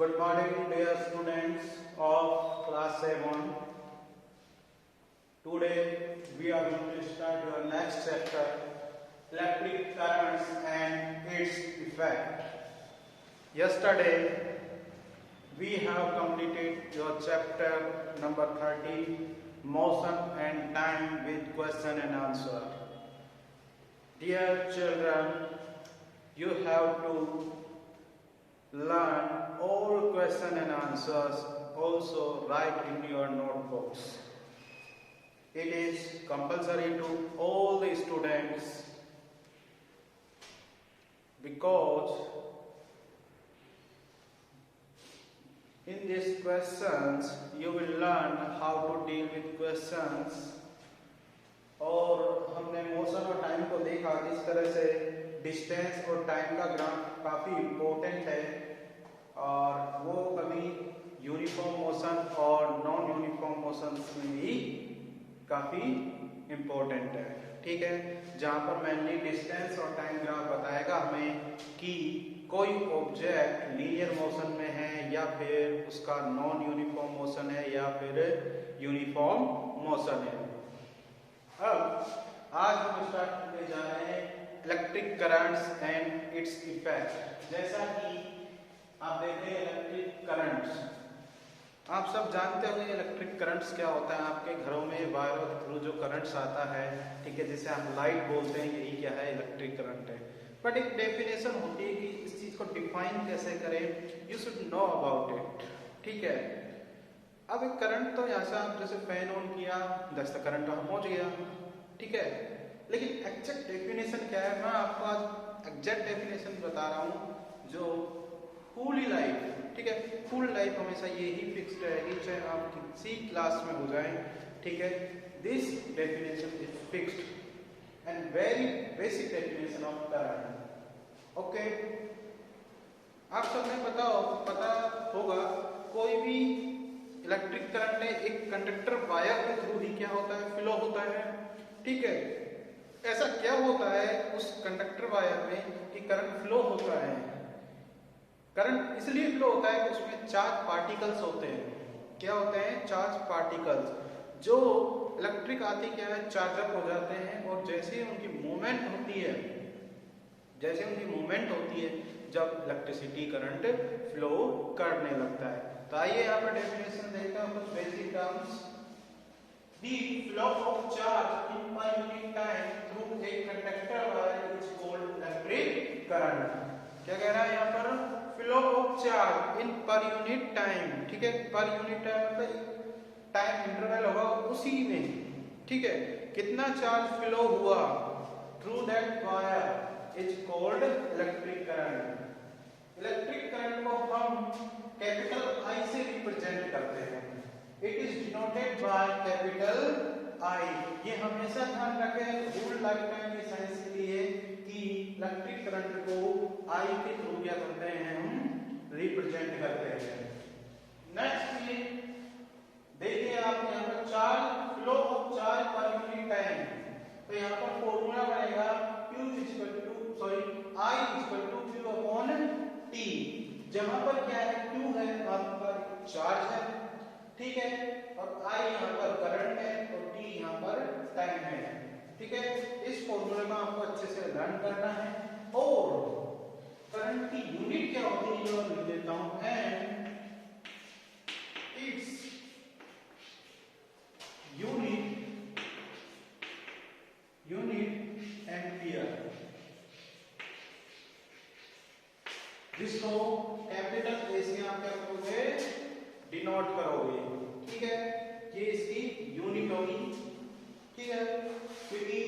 Good morning, dear students of class 7. Today we are going to start your next chapter, electric currents and its effect. Yesterday we have completed your chapter number 30, motion and time with question and answer. Dear children, you have to learn all question and answers, also write in your notebooks. It is compulsory to all the students because in these questions you will learn how to deal with questions. और हमने motion और time को देखा इस तरह से distance और time का ग्राफ काफी इम्पोर्टेंट है और वो कभी यूनिफॉर्म मोशन और नॉन यूनिफॉर्म मोशन में भी काफी इम्पोर्टेंट है। ठीक है, जहाँ पर मेनली डिस्टेंस और टाइम ग्राफ बताएगा हमें कि कोई ऑब्जेक्ट लीनियर मोशन में है या फिर उसका नॉन यूनिफॉर्म मोशन है या फिर यूनिफॉर्म मोशन है। अब आज हम स्टार्ट करने जा रहे हैं electric currents and its effect. जैसा कि आप देखें इलेक्ट्रिक करंट्स, आप सब जानते होंगे इलेक्ट्रिक करंट्स क्या होता है। आपके घरों में वायरों के थ्रू जो करंट्स आता है, ठीक है, जिसे हम लाइट बोलते हैं, यही क्या है, इलेक्ट्रिक करंट है। बट एक डेफिनेशन होती है कि इस चीज को डिफाइन कैसे करें, you should know about it. ठीक है, अब एक करंट तो यहाँ से आप जैसे फैन ऑन किया, दस करंट वहां पहुंच गया, ठीक है, लेकिन एग्जैक्ट डेफिनेशन क्या है, मैं आपको आज एग्जैक्ट डेफिनेशन बता रहा हूँ जो फुल लाइफ, ठीक है, फुल लाइफ हमेशा यही फिक्स्ड रहेगी चाहे आप किसी क्लास में हो जाए। ठीक है, this definition is fixed and very basic definition of current. Okay, आप सबने पता होगा कोई भी इलेक्ट्रिक करंट है एक कंडक्टर वायर के थ्रू ही क्या होता है, फ्लो होता है। ठीक है, ऐसा क्या होता है उस कंडक्टर वायर में कि करंट फ्लो होता है। करंट इसलिए फ्लो होता है कि उसमें चार्ज पार्टिकल्स होते हैं। क्या होते हैं? चार्ज पार्टिकल्स, जो इलेक्ट्रिक आती क्या है, चार्ज अप हो जाते हैं और जैसे उनकी मूवमेंट होती है, जब इलेक्ट्रिसिटी करंट फ्लो करने लगता है। तो आइए यहाँ पर डेफिनेशन देखते हैं कुछ basic terms. The flow of charge in per unit time through a conductor wire is called electric current। क्या कह रहा है यहाँ पर? Flow of charge in per unit time. ठीक है, पर यूनिट टाइम मतलब टाइम इंटरवल होगा उसी में, ठीक है, कितना चार्ज फ्लो हुआ through that wire is called electric current. Electric current को हम कैपिटल आई से रिप्रेजेंट करते हैं। It is denoted by capital I. ये हमेशा ध्यान रखें फुल लाइफ टाइम की साइंस के लिए कि इलेक्ट्रिक करंट को आई के थ्रू क्या करते हैं, हम रिप्रेजेंट करते हैं। नेक्स्ट ये देखिए आप यहाँ पर charge, flow of charge per unit time, तो यहाँ पर फॉर्मूला बनेगा Q I q upon T। जहां पर क्या है, Q है आपका चार्ज है, ठीक है, और I यहाँ पर करंट है और T यहाँ पर टाइम है। ठीक है, इस फॉर्मूले को आपको अच्छे से लर्न करना है और करंट की यूनिट क्या होती है ये लिख देता हूं, एंड इट्स यूनिट एम्पियर, जिसको कैपिटल ए से आप क्या करोगे, डिनोट करोगे। ठीक है, ये इसकी यूनिट होगी। ठीक है, क्योंकि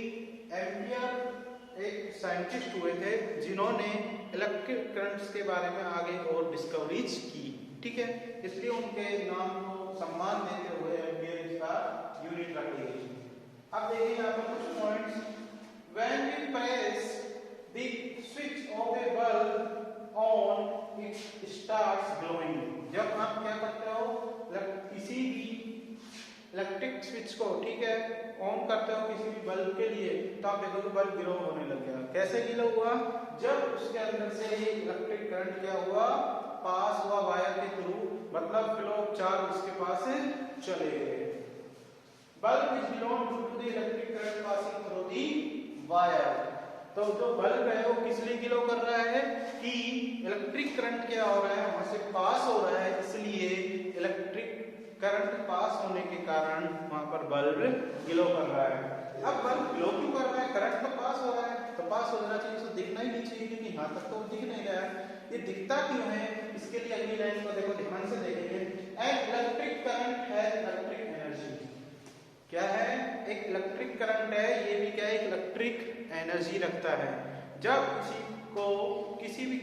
एम्पियर एक साइंटिस्ट हुए थे जिन्होंने इलेक्ट्रिक करंट्स के बारे में आगे और डिस्कवरीज की। ठीक है, इसलिए उनके नाम को सम्मान देते हुए एम्पियर इसका यूनिट रखी गई। अब देखिए यहाँ पर कुछ points. When we press the switch of a bulb on it starts glowing. जब आप क्या करते हो, किसी भी इलेक्ट्रिक स्विच को, ठीक है, ऑन करते हो किसी भी बल्ब के लिए, तो आप देखो बल्ब ग्लो होने लग गया। कैसे ग्लो हुआ? जब उसके अंदर से इलेक्ट्रिक करंट क्या हुआ, पास हुआ वायर के थ्रू, मतलब फ्लो ऑफ चार्ज उसके पास से चले गए। Bulb is belong to the electric current passing through the wire. तो जो बल्ब है वो किस लिए ग्लो कर रहा है कि इलेक्ट्रिक करंट क्या हो रहा है, वहां से पास हो रहा है, इसलिए इलेक्ट्रिक करंट पास होने के कारण वहां पर बल्ब ग्लो कर रहा है। अब बल्ब ग्लो क्यों कर रहा है, करंट तो पास हो रहा है, तो पास हो जाना चाहिए, तो दिखना ही नहीं चाहिए, क्योंकि यहां तक तो दिख नहीं रहा है। ये दिखता क्यों है, इसके लिए अगली लाइन को देखो, ध्यान से देखेंगे। एन इलेक्ट्रिक करंट है इलेक्ट्रिक एनर्जी, क्या है, एक इलेक्ट्रिक करंट है, ये भी क्या है, इलेक्ट्रिक एनर्जी रखता है। जब किसी भी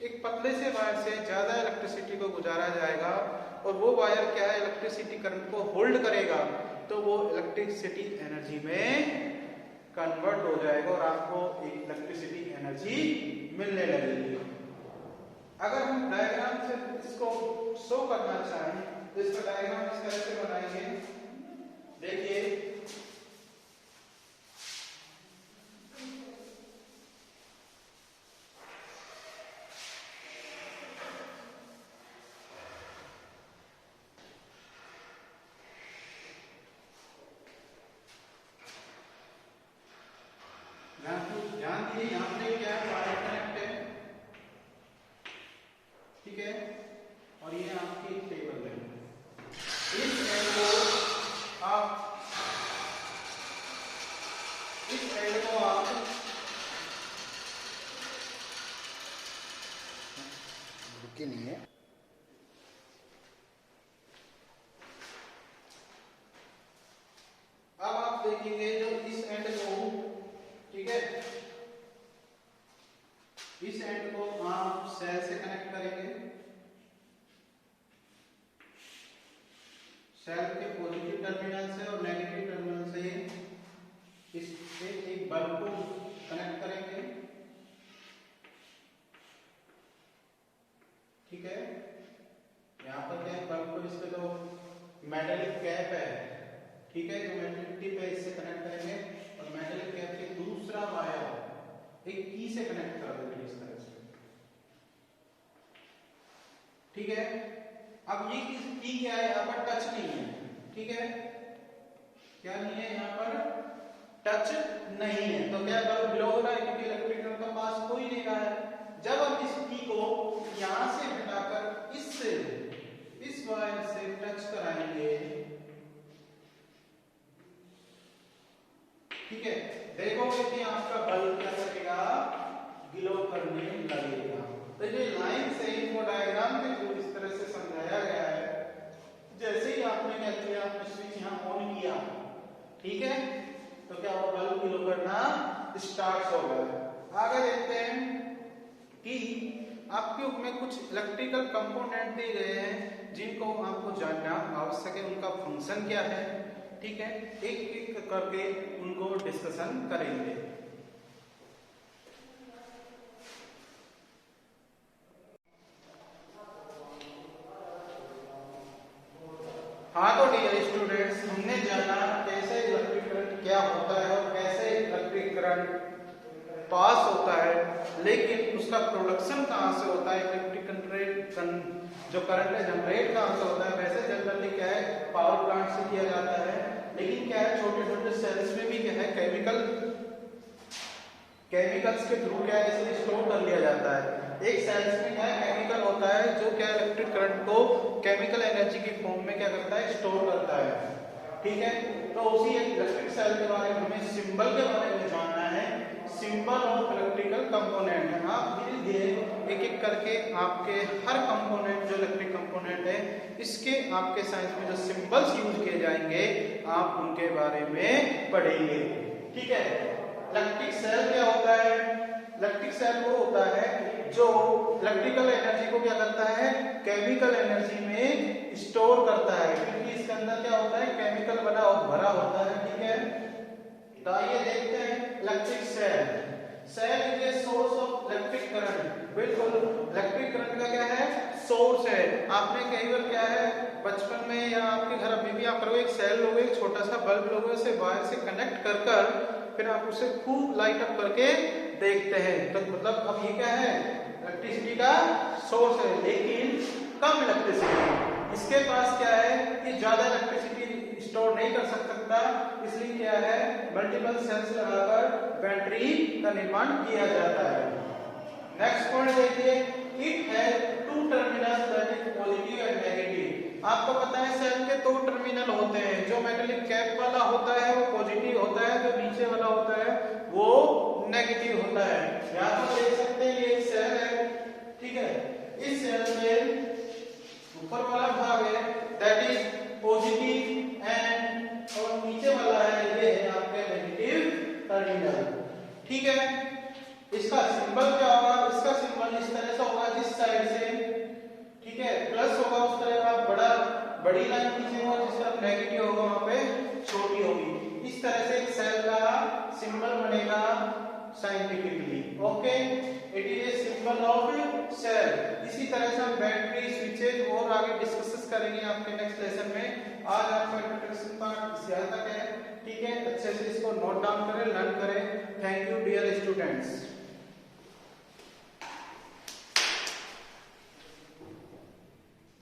एक पतले से वायर से ज्यादा इलेक्ट्रिसिटी को गुजारा जाएगा और वो वायर क्या है, इलेक्ट्रिसिटी करंट को होल्ड करेगा, तो वो इलेक्ट्रिसिटी एनर्जी में कन्वर्ट हो जाएगा और आपको एक इलेक्ट्रिसिटी एनर्जी मिलने लगेगी। अगर हम डायग्राम से इसको शो करना चाहें तो इसका डायग्राम इस तरह से बनाएंगे। देखिए ध्यान दीजिए, यहाँ पे क्या है, वायर कनेक्ट है, ठीक है, और ये आपकी टेबल है। इस एंड को आप रुके नहीं है। अब आप देखेंगे जो इस एंड को, ठीक है, इस एंड को आप सेल से कनेक्ट करेंगे। सेल के पॉजिटिव टर्मिनल से और नेगेटिव टर्मिनल से इससे एक बल्ब को कनेक्ट करेंगे, ठीक है। यहाँ पर क्या है, बल्ब को इसके जो मेटालिक कैप है, ठीक है, जो मेटालिक टिप है, इससे कनेक्ट करेंगे और मेटालिक कैप के दूसरा वायर एक की से कनेक्ट कर देंगे इस तरह से, ठीक है। अब ये की क्या है, यहाँ पर टच नहीं है, ठीक है, क्या नहीं है, यहाँ पर टच नहीं है, तो क्या बल्ब ग्लो हो रहा है, क्योंकि इलेक्ट्रिक करंट का पास हो ही नहीं रहा है। जब हम इस की को यहां से हटाकर इस वायर से टच कराएंगे, ठीक है, देखोगे कि आपका बल्ब क्या करेगा, ग्लो करने लगेगा। तो ये लाइन से इनको डायग्राम के थ्रू इस तरह से समझाया गया है। जैसे ही आपने क्या किया, आपने स्विच यहाँ ऑन किया, ठीक है, तो क्या वो बल्ब ग्लो करना स्टार्ट हो गया। आगे देखते हैं कि आपके में कुछ इलेक्ट्रिकल कंपोनेंट दिए गए हैं जिनको आपको जानना आवश्यक है, उनका फंक्शन क्या है, ठीक है, एक एक करके उनको डिस्कशन करेंगे। हाँ, तो डियर स्टूडेंट्स, हमने जाना कैसे इलेक्ट्रिक करंट क्या होता है और कैसे इलेक्ट्रिक करंट पास होता है, लेकिन उसका प्रोडक्शन कहाँ से होता है, इलेक्ट्रिक जो करंट है जनरेट कहाँ से होता है। वैसे जनरली क्या है, पावर प्लांट से किया जाता है, लेकिन क्या है, छोटे छोटे सेल्स में भी क्या है, केमिकल्स के थ्रू क्या है, इसे स्टोर कर लिया जाता है। एक सेल्स में क्या है, केमिकल होता है जो क्या इलेक्ट्रिक करंट को केमिकल एनर्जी की फॉर्म में क्या करता है, स्टोर करता है, ठीक है। तो उसी इलेक्ट्रिक सेल के बारे में हमें सिंबल के बारे में जानना है, सिंबल ऑफ इलेक्ट्रिकल कंपोनेंट। आप धीरे धीरे एक एक करके आपके हर कंपोनेंट जो इलेक्ट्रिक कंपोनेंट है, इसके आपके साइंस में जो सिंबल्स यूज किए जाएंगे, आप उनके बारे में पढ़ेंगे, ठीक है। इलेक्ट्रिक सेल क्या होता है, इलेक्ट्रिक सेल वो होता है जो इलेक्ट्रिकल एनर्जी को क्या करता है, केमिकल एनर्जी में स्टोर करता है, क्योंकि इसके अंदर क्या होता है, केमिकल भरा होता है, ठीक है। तो आइए देखते हैं electric cell is a source of electric current. बिल्कुल, इलेक्ट्रिक करंट का क्या है, सोर्स है। आपने कई बार क्या है, बचपन में या आपके घर में भी आप करोगे, एक सेल लोगे, एक छोटा सा बल्ब लोगे, उसे वायर से कनेक्ट कर फिर आप उसे खूब लाइट अप करके देखते हैं, तो मतलब अब ये क्या है, इलेक्ट्रिसिटी का सोर्स है लेकिन कम इलेक्ट्रिसिटी। इसके पास क्या है कि ज्यादा इलेक्ट्रिसिटी स्टोर नहीं कर सकता, इसलिए क्या है मल्टीपल सेल्स लगाकर बैटरी का निर्माण किया जाता है। नेक्स्ट पॉइंट देखिए, it has two terminal that is positive and negative. आपको पता है सेल के दो टर्मिनल होते हैं, जो मेटलिक कैप वाला होता है वो पॉजिटिव होता है, जो नीचे वाला होता है वो नेगेटिव होता है। यहां पर देख सकते हैं ये सेल है, ठीक है, इस सेल में ऊपर वाला भाग है दैट इज पॉजिटिव एंड और नीचे वाला है ये है आपके नेगेटिव टर्मिनल, ठीक है। इसका सिंबल क्या होगा, इसका सिंबल इस तरह से होगा, जिस साइड से, ठीक है, प्लस होगा उस तरह का बड़ी लाइन खींचेगा, जिस तरफ नेगेटिव होगा वहां पे छोटी होगी। इस तरह से एक सेल का सिंबल बनेगा scientifically. Okay, it is a symbol of cell. इसी तरह से हम बैटरी, स्विचेज और आगे डिस्कस करेंगे आपके नेक्स्ट लेसन में। आज आपका इंट्रोडक्शन पार्ट इस यहाँ तक है, ठीक है। अच्छे से इसको नोट डाउन करें, लर्न करें। Thank you dear students.